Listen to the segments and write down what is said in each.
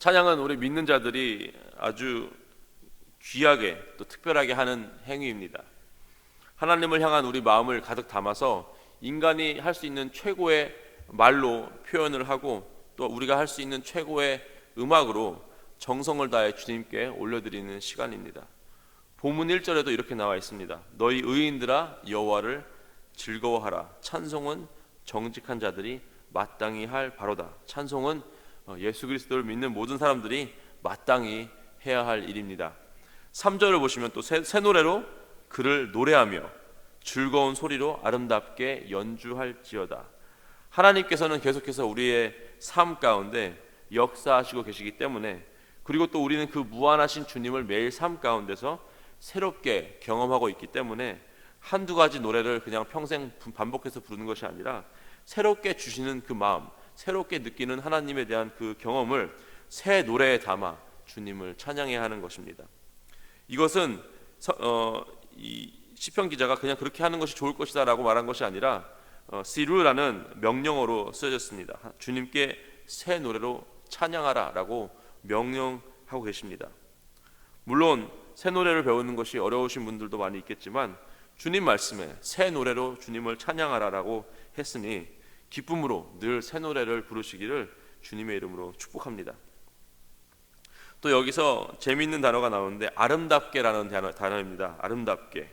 찬양은 우리 믿는 자들이 아주 귀하게 또 특별하게 하는 행위입니다. 하나님을 향한 우리 마음을 가득 담아서 인간이 할 수 있는 최고의 말로 표현을 하고 또 우리가 할 수 있는 최고의 음악으로 정성을 다해 주님께 올려드리는 시간입니다. 본문 1절에도 이렇게 나와 있습니다. 너희 의인들아 여호와를 즐거워하라. 찬송은 정직한 자들이 마땅히 할 바로다. 찬송은 예수 그리스도를 믿는 모든 사람들이 마땅히 해야 할 일입니다. 3절을 보시면 또 새 노래로 그를 노래하며 즐거운 소리로 아름답게 연주할지어다. 하나님께서는 계속해서 우리의 삶 가운데 역사하시고 계시기 때문에, 그리고 또 우리는 그 무한하신 주님을 매일 삶 가운데서 새롭게 경험하고 있기 때문에 한두 가지 노래를 그냥 평생 반복해서 부르는 것이 아니라 새롭게 주시는 그 마음, 새롭게 느끼는 하나님에 대한 그 경험을 새 노래에 담아 주님을 찬양해야 하는 것입니다. 이것은 이 시편 기자가 그냥 그렇게 하는 것이 좋을 것이다 라고 말한 것이 아니라 시루라는 명령어로 쓰여졌습니다. 주님께 새 노래로 찬양하라 라고 명령하고 계십니다. 물론 새 노래를 배우는 것이 어려우신 분들도 많이 있겠지만 주님 말씀에 새 노래로 주님을 찬양하라 라고 했으니 기쁨으로 늘 새 노래를 부르시기를 주님의 이름으로 축복합니다. 또 여기서 재미있는 단어가 나오는데 아름답게라는 단어입니다. 아름답게.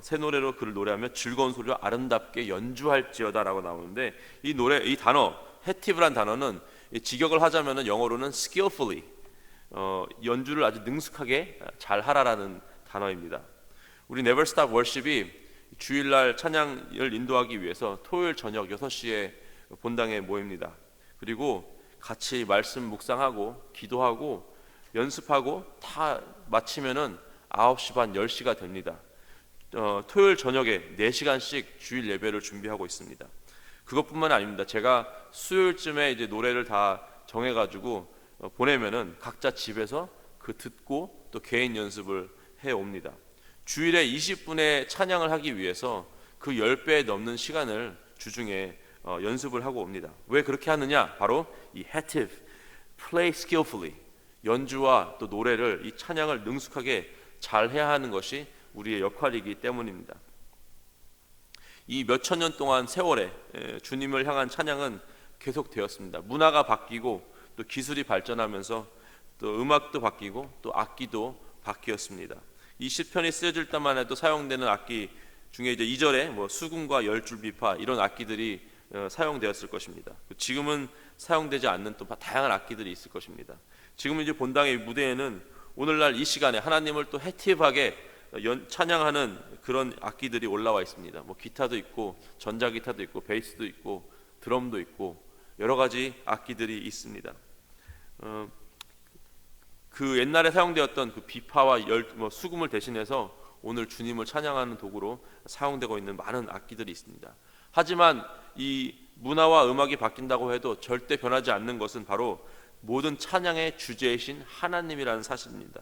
새 노래로 그를 노래하며 즐거운 소리로 아름답게 연주할지어다 라고 나오는데, 이 단어 헤티브란 단어는 직역을 하자면 영어로는 skillfully, 연주를 아주 능숙하게 잘 하라라는 단어입니다. 우리 Never Stop Worship이 주일날 찬양을 인도하기 위해서 토요일 저녁 6시에 본당에 모입니다. 그리고 같이 말씀 묵상하고 기도하고 연습하고 다 마치면은 9시 반 10시가 됩니다. 토요일 저녁에 4시간씩 주일 예배를 준비하고 있습니다. 그것뿐만 아닙니다. 제가 수요일쯤에 이제 노래를 다 정해가지고 보내면은 각자 집에서 그 듣고 또 개인 연습을 해 옵니다. 주일에 20분의 찬양을 하기 위해서 그 10배 넘는 시간을 주중에 연습을 하고 옵니다. 왜 그렇게 하느냐? 바로 이 hetive, play skillfully, 연주와 또 노래를, 이 찬양을 능숙하게 잘 해야 하는 것이 우리의 역할이기 때문입니다. 이 몇천 년 동안 세월에 주님을 향한 찬양은 계속되었습니다. 문화가 바뀌고 또 기술이 발전하면서 또 음악도 바뀌고 또 악기도 바뀌었습니다. 이 시편이 쓰여질 때만 해도 사용되는 악기 중에 이제 2절에 뭐 수금과 열줄 비파 이런 악기들이 사용되었을 것입니다. 지금은 사용되지 않는 또 다양한 악기들이 있을 것입니다. 지금 이제 본당의 무대에는 오늘날 이 시간에 하나님을 또 해티브하게 찬양하는 그런 악기들이 올라와 있습니다. 뭐 기타도 있고 전자기타도 있고 베이스도 있고 드럼도 있고 여러 가지 악기들이 있습니다. 그 옛날에 사용되었던 그 비파와 수금을 대신해서 오늘 주님을 찬양하는 도구로 사용되고 있는 많은 악기들이 있습니다. 하지만 이 문화와 음악이 바뀐다고 해도 절대 변하지 않는 것은 바로 모든 찬양의 주제이신 하나님이라는 사실입니다.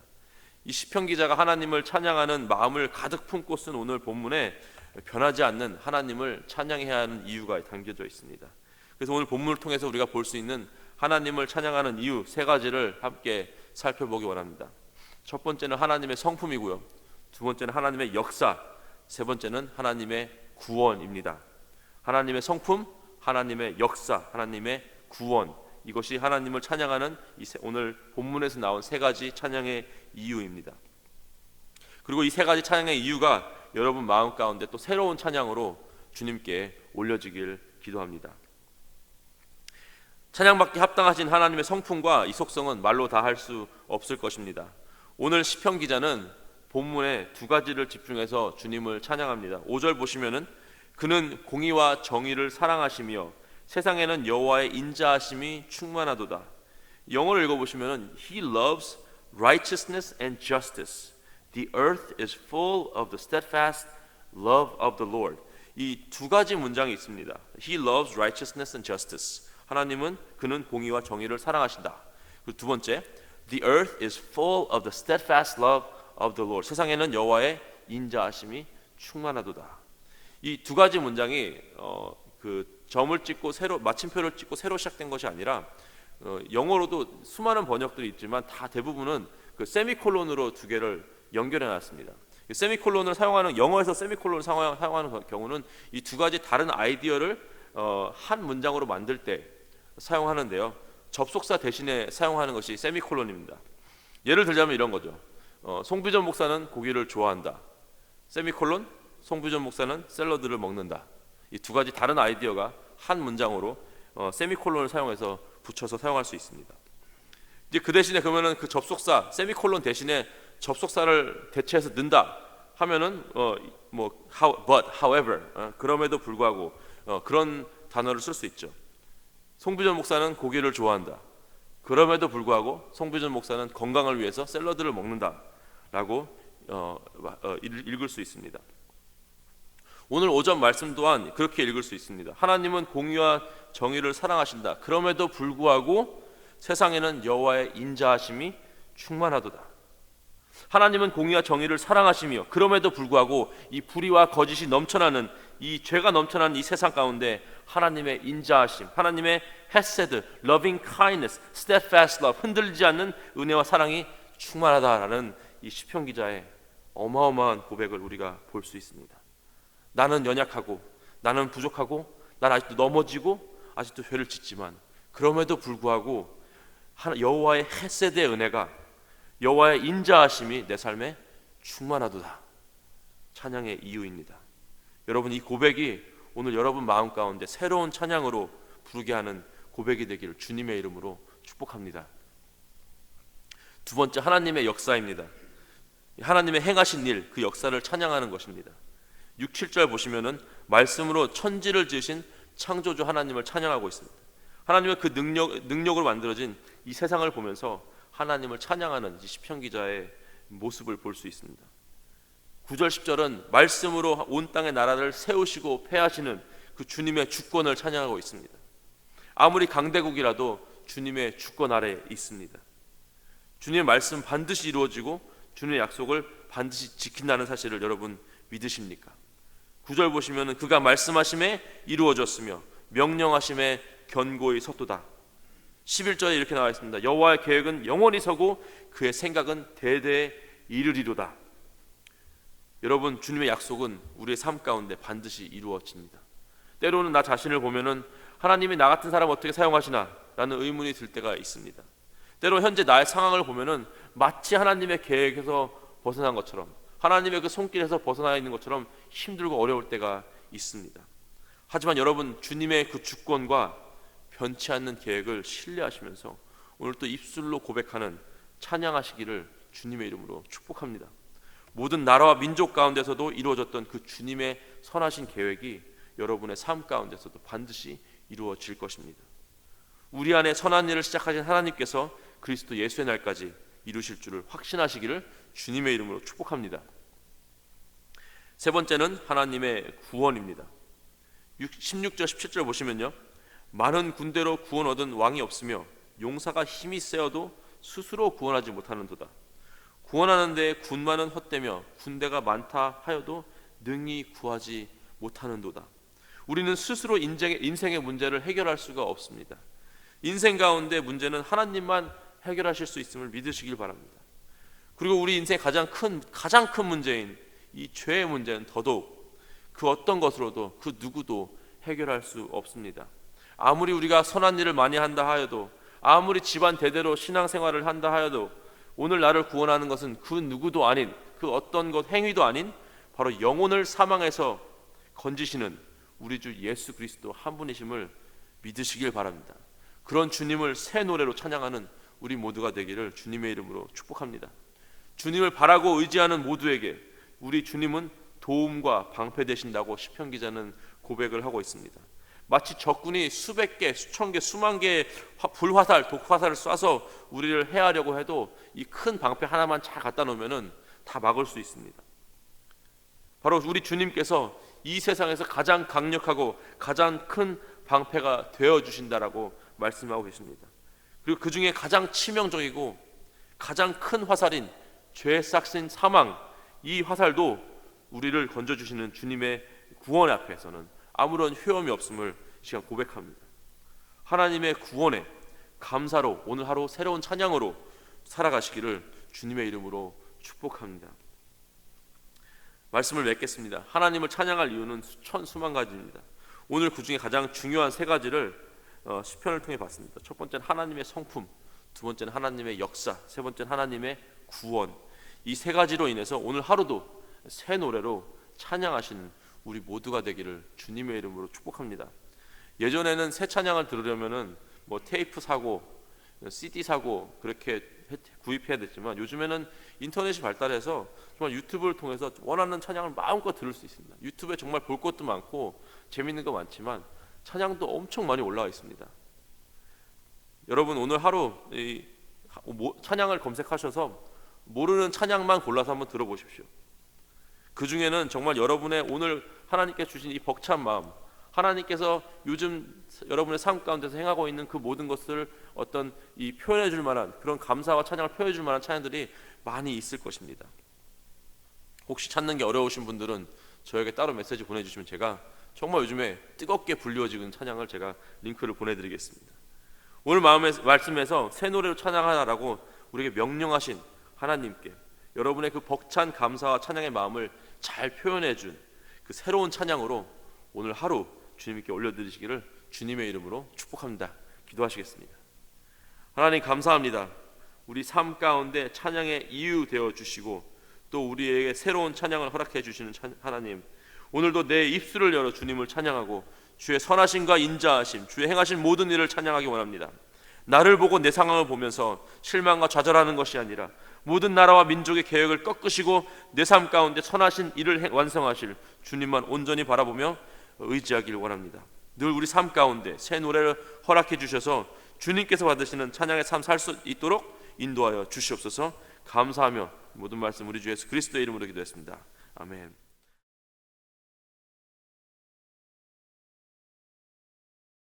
이 시편 기자가 하나님을 찬양하는 마음을 가득 품고 쓴 오늘 본문에 변하지 않는 하나님을 찬양해야 하는 이유가 담겨져 있습니다. 그래서 오늘 본문을 통해서 우리가 볼 수 있는 하나님을 찬양하는 이유 3가지를 함께 살펴보기 원합니다. 첫 번째는 하나님의 성품이고요, 두 번째는 하나님의 역사, 세 번째는 하나님의 구원입니다. 하나님의 성품, 하나님의 역사, 하나님의 구원, 이것이 하나님을 찬양하는 오늘 본문에서 나온 3가지 찬양의 이유입니다. 그리고 이 3가지 찬양의 이유가 여러분 마음 가운데 또 새로운 찬양으로 주님께 올려지길 기도합니다. 찬양받기 합당하신 하나님의 성품과 이 속성은 말로 다 할 수 없을 것입니다. 오늘 시편 기자는 본문에 2가지를 집중해서 주님을 찬양합니다. 5절 보시면은 그는 공의와 정의를 사랑하시며 세상에는 여호와의 인자하심이 충만하도다. 영어를 읽어보시면은 He loves righteousness and justice. The earth is full of the steadfast love of the Lord. 이 2가지 문장이 있습니다. He loves righteousness and justice. 하나님은 그는 공의와 정의를 사랑하신다. 그리고 두 번째, The earth is full of the steadfast love of the Lord. 세상에는 여호와의 인자하심이 충만하도다. 이 2가지 문장이 그 점을 찍고 새로 마침표를 찍고 새로 시작된 것이 아니라 영어로도 수많은 번역들이 있지만 다 대부분은 그 세미콜론으로 두 개를 연결해 놨습니다. 세미콜론을 사용하는, 영어에서 세미콜론을 사용하는 경우는 이 두 가지 다른 아이디어를 한 문장으로 만들 때 사용하는데요, 접속사 대신에 사용하는 것이 세미콜론입니다. 예를 들자면 이런 거죠. 송비전 목사는 고기를 좋아한다. 세미콜론, 송비전 목사는 샐러드를 먹는다. 이 두 가지 다른 아이디어가 한 문장으로 세미콜론을 사용해서 붙여서 사용할 수 있습니다. 이제 그 대신에 그러면은 그 접속사 세미콜론 대신에 접속사를 대체해서 넣는다 하면은 but, however, 그럼에도 불구하고 그런 단어를 쓸 수 있죠. 송비전 목사는 고기를 좋아한다. 그럼에도 불구하고 송비전 목사는 건강을 위해서 샐러드를 먹는다라고 읽을 수 있습니다. 오늘 오전 말씀 또한 그렇게 읽을 수 있습니다. 하나님은 공의와 정의를 사랑하신다. 그럼에도 불구하고 세상에는 여호와의 인자하심이 충만하도다. 하나님은 공의와 정의를 사랑하시며 그럼에도 불구하고 이 불의와 거짓이 넘쳐나는, 이 죄가 넘쳐나는 이 세상 가운데 하나님의 인자하심, 하나님의 헤세드, loving kindness, steadfast love, 흔들리지 않는 은혜와 사랑이 충만하다라는 이 시편 기자의 어마어마한 고백을 우리가 볼 수 있습니다. 나는 연약하고 나는 부족하고 난 아직도 넘어지고 아직도 죄를 짓지만 그럼에도 불구하고 여호와의 헤세드의 은혜가, 여호와의 인자하심이 내 삶에 충만하도다. 찬양의 이유입니다. 여러분, 이 고백이 오늘 여러분 마음 가운데 새로운 찬양으로 부르게 하는 고백이 되기를 주님의 이름으로 축복합니다. 두 번째, 하나님의 역사입니다. 하나님의 행하신 일, 그 역사를 찬양하는 것입니다. 6, 7절 보시면은 말씀으로 천지를 지으신 창조주 하나님을 찬양하고 있습니다. 하나님의 그 능력으로 만들어진 이 세상을 보면서 하나님을 찬양하는 이 시편 기자의 모습을 볼 수 있습니다. 9절 10절은 말씀으로 온 땅의 나라를 세우시고 폐하시는 그 주님의 주권을 찬양하고 있습니다. 아무리 강대국이라도 주님의 주권 아래에 있습니다. 주님의 말씀 반드시 이루어지고 주님의 약속을 반드시 지킨다는 사실을 여러분 믿으십니까? 9절 보시면 그가 말씀하심에 이루어졌으며 명령하심에 견고히 섰도다. 11절에 이렇게 나와 있습니다. 여호와의 계획은 영원히 서고 그의 생각은 대대에 이르리로다. 여러분, 주님의 약속은 우리의 삶 가운데 반드시 이루어집니다. 때로는 나 자신을 보면은 하나님이 나 같은 사람 어떻게 사용하시나 라는 의문이 들 때가 있습니다. 때로 현재 나의 상황을 보면은 마치 하나님의 계획에서 벗어난 것처럼, 하나님의 그 손길에서 벗어나 있는 것처럼 힘들고 어려울 때가 있습니다. 하지만 여러분, 주님의 그 주권과 변치 않는 계획을 신뢰하시면서 오늘 또 입술로 고백하는 찬양하시기를 주님의 이름으로 축복합니다. 모든 나라와 민족 가운데서도 이루어졌던 그 주님의 선하신 계획이 여러분의 삶 가운데서도 반드시 이루어질 것입니다. 우리 안에 선한 일을 시작하신 하나님께서 그리스도 예수의 날까지 이루실 줄을 확신하시기를 주님의 이름으로 축복합니다. 세 번째는 하나님의 구원입니다. 16절 17절 보시면요, 많은 군대로 구원 얻은 왕이 없으며 용사가 힘이 세어도 스스로 구원하지 못하는도다. 구원하는 데 군마는 헛되며 군대가 많다 하여도 능히 구하지 못하는도다. 우리는 스스로 인생의 문제를 해결할 수가 없습니다. 인생 가운데 문제는 하나님만 해결하실 수 있음을 믿으시길 바랍니다. 그리고 우리 인생의 가장 큰 문제인 이 죄의 문제는 더더욱 그 어떤 것으로도 그 누구도 해결할 수 없습니다. 아무리 우리가 선한 일을 많이 한다 하여도, 아무리 집안 대대로 신앙생활을 한다 하여도 오늘 나를 구원하는 것은 그 누구도 아닌, 그 어떤 것 행위도 아닌 바로 영혼을 사망에서 건지시는 우리 주 예수 그리스도 한 분이심을 믿으시길 바랍니다. 그런 주님을 새 노래로 찬양하는 우리 모두가 되기를 주님의 이름으로 축복합니다. 주님을 바라고 의지하는 모두에게 우리 주님은 도움과 방패 되신다고 시편 기자는 고백을 하고 있습니다. 마치 적군이 수백 개, 수천 개, 수만 개의 불화살, 독화살을 쏴서 우리를 해하려고 해도 이 큰 방패 하나만 잘 갖다 놓으면 다 막을 수 있습니다. 바로 우리 주님께서 이 세상에서 가장 강력하고 가장 큰 방패가 되어주신다라고 말씀하고 계십니다. 그리고 그 중에 가장 치명적이고 가장 큰 화살인 죄의 싹신 사망, 이 화살도 우리를 건져주시는 주님의 구원 앞에서는 아무런 효험이 없음을 시간 고백합니다. 하나님의 구원에 감사로 오늘 하루 새로운 찬양으로 살아가시기를 주님의 이름으로 축복합니다. 말씀을 맺겠습니다. 하나님을 찬양할 이유는 수만 가지입니다. 오늘 그 중에 가장 중요한 세 가지를 시편을 통해 봤습니다. 첫 번째는 하나님의 성품, 두 번째는 하나님의 역사, 세 번째는 하나님의 구원. 이 세 가지로 인해서 오늘 하루도 새 노래로 찬양하시는 우리 모두가 되기를 주님의 이름으로 축복합니다. 예전에는 새 찬양을 들으려면은 뭐 테이프 사고 CD 사고 그렇게 구입해야 됐지만 요즘에는 인터넷이 발달해서 정말 유튜브를 통해서 원하는 찬양을 마음껏 들을 수 있습니다. 유튜브에 정말 볼 것도 많고 재밌는 거 많지만 찬양도 엄청 많이 올라와 있습니다. 여러분 오늘 하루 찬양을 검색하셔서 모르는 찬양만 골라서 한번 들어보십시오. 그 중에는 정말 여러분의 오늘 하나님께 주신 이 벅찬 마음, 하나님께서 요즘 여러분의 삶 가운데서 행하고 있는 그 모든 것을 어떤 이 표현해 줄 만한 그런 감사와 찬양을 표현해 줄 만한 찬양들이 많이 있을 것입니다. 혹시 찾는 게 어려우신 분들은 저에게 따로 메시지 보내주시면 제가 정말 요즘에 뜨겁게 불리워지는 찬양을 제가 링크를 보내드리겠습니다. 오늘 말씀에서 새 노래로 찬양하라고 우리에게 명령하신 하나님께 여러분의 그 벅찬 감사와 찬양의 마음을 잘 표현해 준 그 새로운 찬양으로 오늘 하루 주님께 올려드리시기를 주님의 이름으로 축복합니다. 기도하시겠습니다. 하나님 감사합니다. 우리 삶 가운데 찬양의 이유 되어 주시고 또 우리에게 새로운 찬양을 허락해 주시는 하나님, 오늘도 내 입술을 열어 주님을 찬양하고 주의 선하심과 인자하심, 주의 행하신 모든 일을 찬양하기 원합니다. 나를 보고 내 상황을 보면서 실망과 좌절하는 것이 아니라 모든 나라와 민족의 계획을 꺾으시고 내 삶 가운데 선하신 일을 완성하실 주님만 온전히 바라보며 의지하기를 원합니다. 늘 우리 삶 가운데 새 노래를 허락해 주셔서 주님께서 받으시는 찬양의 삶 살 수 있도록 인도하여 주시옵소서. 감사하며 모든 말씀 우리 주 예수 그리스도의 이름으로 기도했습니다. 아멘.